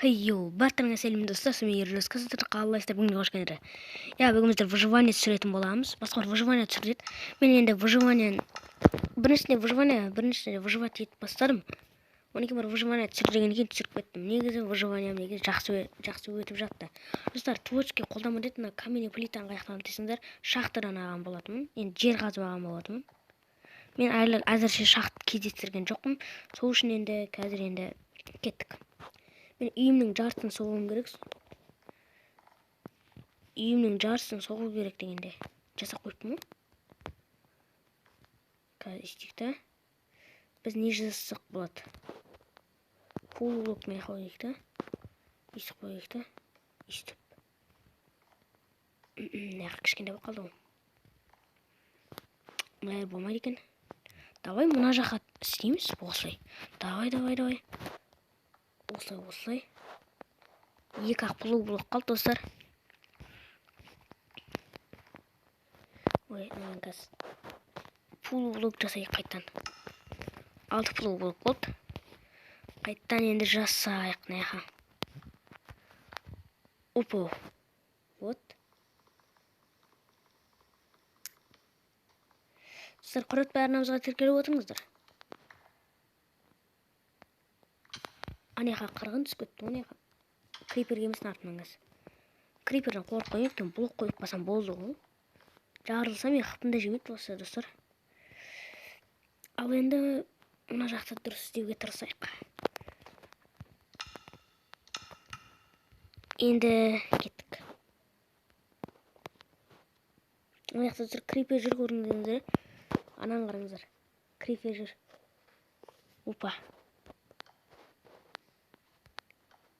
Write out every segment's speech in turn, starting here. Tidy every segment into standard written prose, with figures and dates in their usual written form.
Йоу, бартыңа сәлем достар, мен Ердос Касатыр қалайсыздар, бүгінге қош келдіңіздер. Бүгін выживание түсіретін боламыз. Басқа выживание түсірдік. Мен енді біріншісінде выживать етіп бастадым. Одан кейін выживание түсіргеннен кейін түсіріп кеттім. Негізі выживание жақсы өтіп жатты. Достар, творческий қолдама ретінде каменный плитаны қаяқтан десеңдер, шахтадан алған болатынмын. Енді жер қазып алған болатынмын. Мен әзірше шахт кездестірген жоқпын. Сол үшін енді қазір енді кеттік. Мен үйімнің жартысын соғуым керек. Дегенде жасап қойыппын. Қазір істейік та. Біз не жасасақ болады? Пул блок не қойдық та. Істіп қойдық та. Істіп. Кішкентай болып қалды ғой. Мынай болмайды екен. Давай мына жаққа істейміз. Осылай. Давай. Осылай. Екі ақ пул блок қалды достар. Қазір пул блок жасайық қайттан. 6 пул блок болды. Қайттан енді жасайық наяқа. Опа. Вот. Сіздер құрат бәрінімізға тіркеліп отырыңыздар. Анаяқа қырғын түсіп кетті. Анаяқа крипер кемесін артынан кәз. Криперден қорқып қойып, блок қойып басам болды ғой. Жарылсам қыпында жемейді болса достар. Ал енді мына жақта дұрыс істеуге тырысайық. Енді кеттік. Мына жақта достар крипер жүр көрдіңіздер. Анан қараңыздар. Крипер жүр. Опа.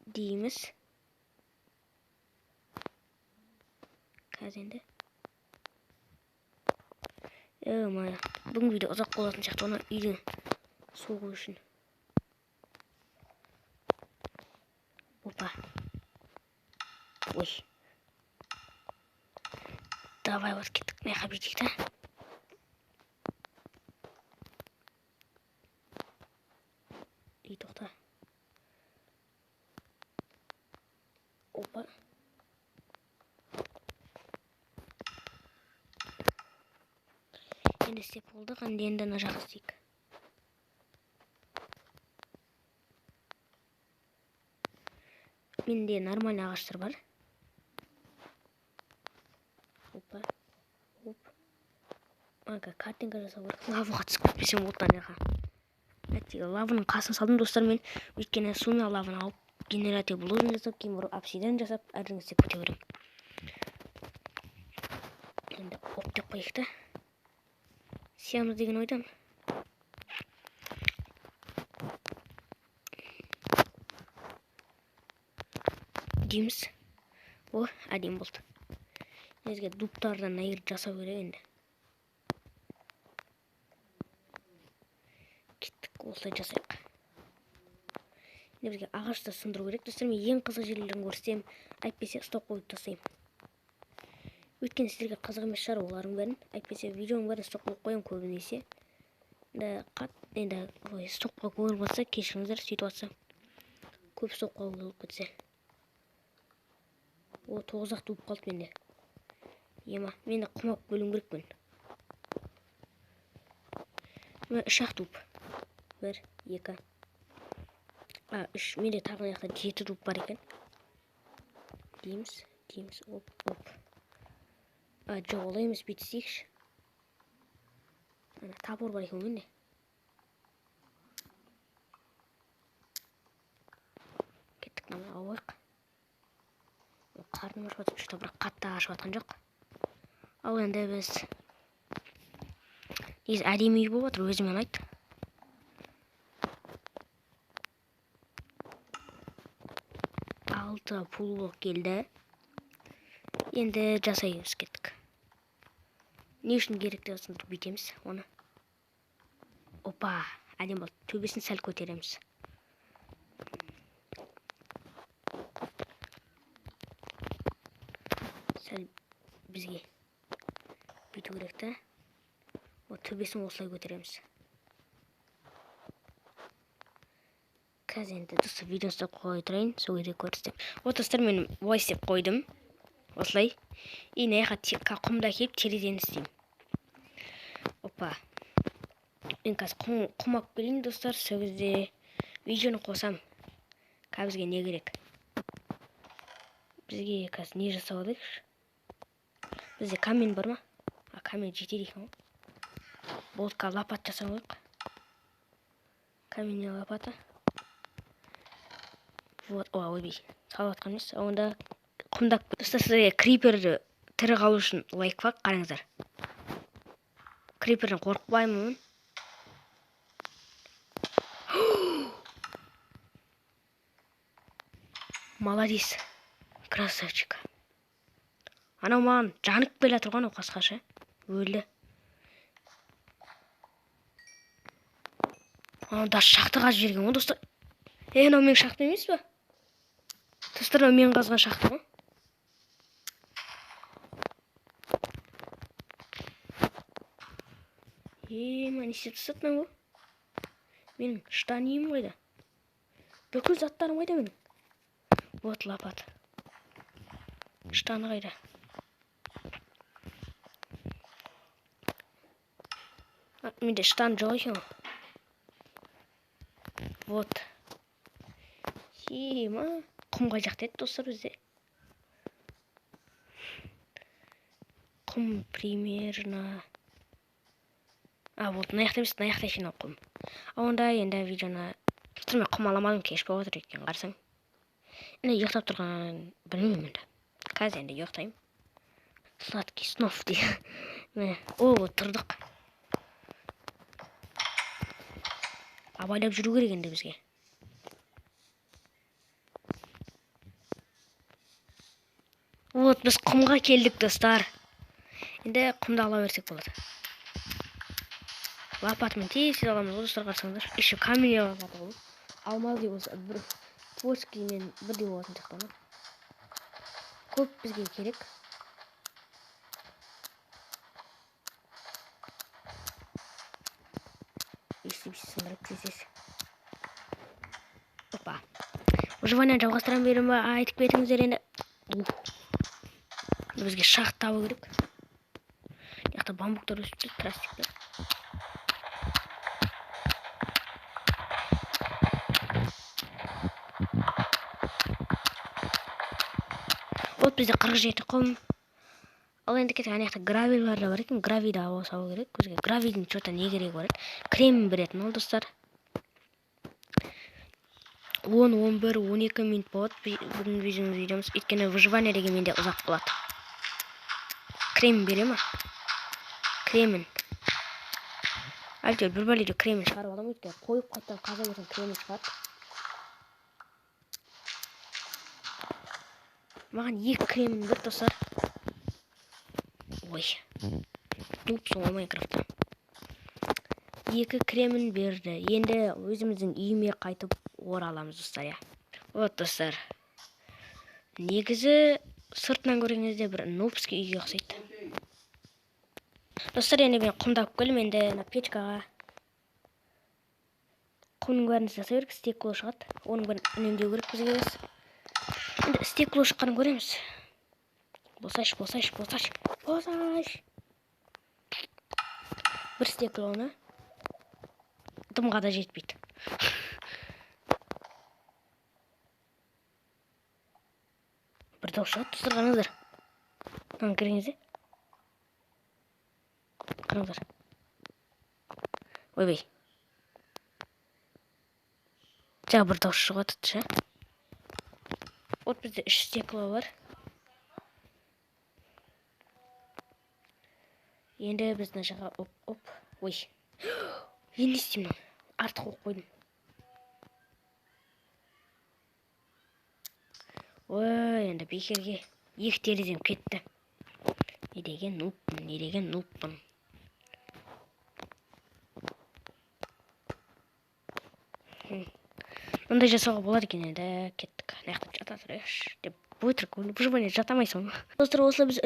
Дейміз. Қазір енді. Бүгін видео ұзақ болатын сияқты, оны үйде соғу үшін. Опа. Ой. Давай вот кеттік. Маяқа бүйтейік та. Тоқта. Опа. Енді істеп болдық, енді ана жаққа істейік. Менде нормальный ағаштар бар. Опа. Картинка жасау керек. Лаваға түсіп кетпесем болды анаға. Лаваның қасын салдым достар, мен өйткені сумен лаваны алып генератив блогын жасап, кейін обсидиан жасап, әрден істеп кете берем. Енді оптеп қойық та. Сиямыз деген ойдам. Дейміз. О, әдем болды. Өзге дуптардан айыр жасау керек енді. Кеттік, осылай жасайық. Енді бізге ағашты сындыру керек. Достар, мен ең қызық жерлерін көрсем, әйтпесе стоп қойып тастаймын. Өйткені сіздерге қызық емес шығар олардың бәрін. Әйтпесе видеоның бәрін стоп қойып қоямын көбінесе. Енді стопқа көріп болса, кешіріңіздер, сөйтіп атса. Көп стопқа көріп кетсе. О, 9-ақ туып қалды менде. Менде құмап бөлім керекпін. Мен 3-ақ туып. 1, 2. 3. Менде тағы жақта 7 туып бар екен. Дейміз. Оп. Жоқ, олай емес, бүйтсейікші. Тапор бар екен менде. Кеттік намын ауық. Қарным ашып жатып, бірақ қатты ашып жатқан жоқ. Ал енді біз негізі әдемі үй болып жатыр, өзіме ұнайды. Алты пул блок келді. Енді жасаймыз кеттік. Не үшін керек деп жатсаңдар бүйтеміз оны. Опа, әдем болды. Төбесін сәл көтереміз. Сәл бізге бүйту керек та. Төбесін осылай көтереміз. қазір енді достар видеоны ұстап қоя тұрайын, сол кезде көрсетемін. Вот достар, мен ой істеп қойдым осылай, и мына жаққа құмды әкеліп терезені істеймін. Опа, мен қазір құм алып келейін достар, сол кезде видеоны қосам. Қазір бізге не керек? Бізге қазір не жасап алайықшы? Бізде камень бар ма? Камень жетеді екен ғой. Болтқа лопат жасап алайық. Камень лопата. Вот, ойбай, салып атқан емес. Онда құмдап. Достар, сізге криперді тірі қалу үшін лайк бақ, қараңыздар. Криперден қорықпаймын. Молодец, красавчик. Анау маған жанып келе тұрған ол қасқаша. Өлді. Анау да шақты қазып жерген ғой достар. Анау мен шақты емес па? Достар, анау мен қазған шақты ғой. Мен істеп тастады ма? Менің штанием қайда? Бүкіл заттарым қайда менің? Вот лопат. Штаны қайда? Менде штан жоқ екен. Вот. Құм қай жақта еді достар бізде? Құм примерно. Вот, мына жақта емес, мына жақта екен құм. Онда енді видеоны мен құм аламадым, кеш болып отыр екен, қарасаң. Енді ұйықтап тұрған білмеймін енді. Қазір енді ұйықтаймын. Сладкий снов дейді. Тұрдық. Абайлап жүру керек енді бізге. Вот, біз құмға келдік достар. Енді құмды ала берсек болады. Лопатымен тез аламыз достар, қарсаңдар. Еще камень лопата болып. Алмаз деп болса, бір плоскиймен бірдей болатын сияқты. Көп бізге керек. Сындырып тезес. Опа. Выживание жалғастырам берем ба? Айтып кетіңіздер енді. Бізге шахт табу керек. Яқта бамбуктар өсіп тұр, пластиктер. Вот бізде 47 құм. Ал енді кетіп, ана жақта гравилар да бар екен. Гравиді алып салу керек. Бізге гравидің что-то не керек бар еді. Крем беретін ол достар. 10, 11, 12 минут болады. Бүгін видеомыз. Өйткені выживание деген менде ұзақ болады. Крем бере ма? Кремін. Әлде бір бәледе кремін шығарып аламын. Өйткені қойып қайттан қаза берсем кремін шығарып. Маған 2 кремін бір достар. Ой. Нупсың ол Майнкрафтта. 2 кремін берді. Енді өзіміздің үйіме қайтып ораламыз достар, я. Вот достар. Негізі сыртынан көргеніңізде бір нупский үйге ұқсайды. Достар, енді мен құмдап келдім, енді мына печкаға. Құмның бәрін жасай берік, стекло шығады. Оның бәрін үнемдеу керек бізге біз. Енді стекло шыққанын көреміз. Босаш. Бір стеклоны дымға да жетпейді. Бір дауыс шығады, достар, қараңыздар. Маған көріңізде. Қараңыздар. Ойбай. Жаңа бір дауыс шығады, ше. Вот бізде 3 стекло бар. Енді біз мына жаққа оп. Ой. Енді істеймін. Артық оқып қойдым. Ой, енді бекерге 2 терезем кетті. Не деген нуппын. Мұндай жасауға болады екен, енді кеттік. Наяқтап жата тұрайықшы деп. Өтірік, выживание жатамайсың. Достар, осылай біз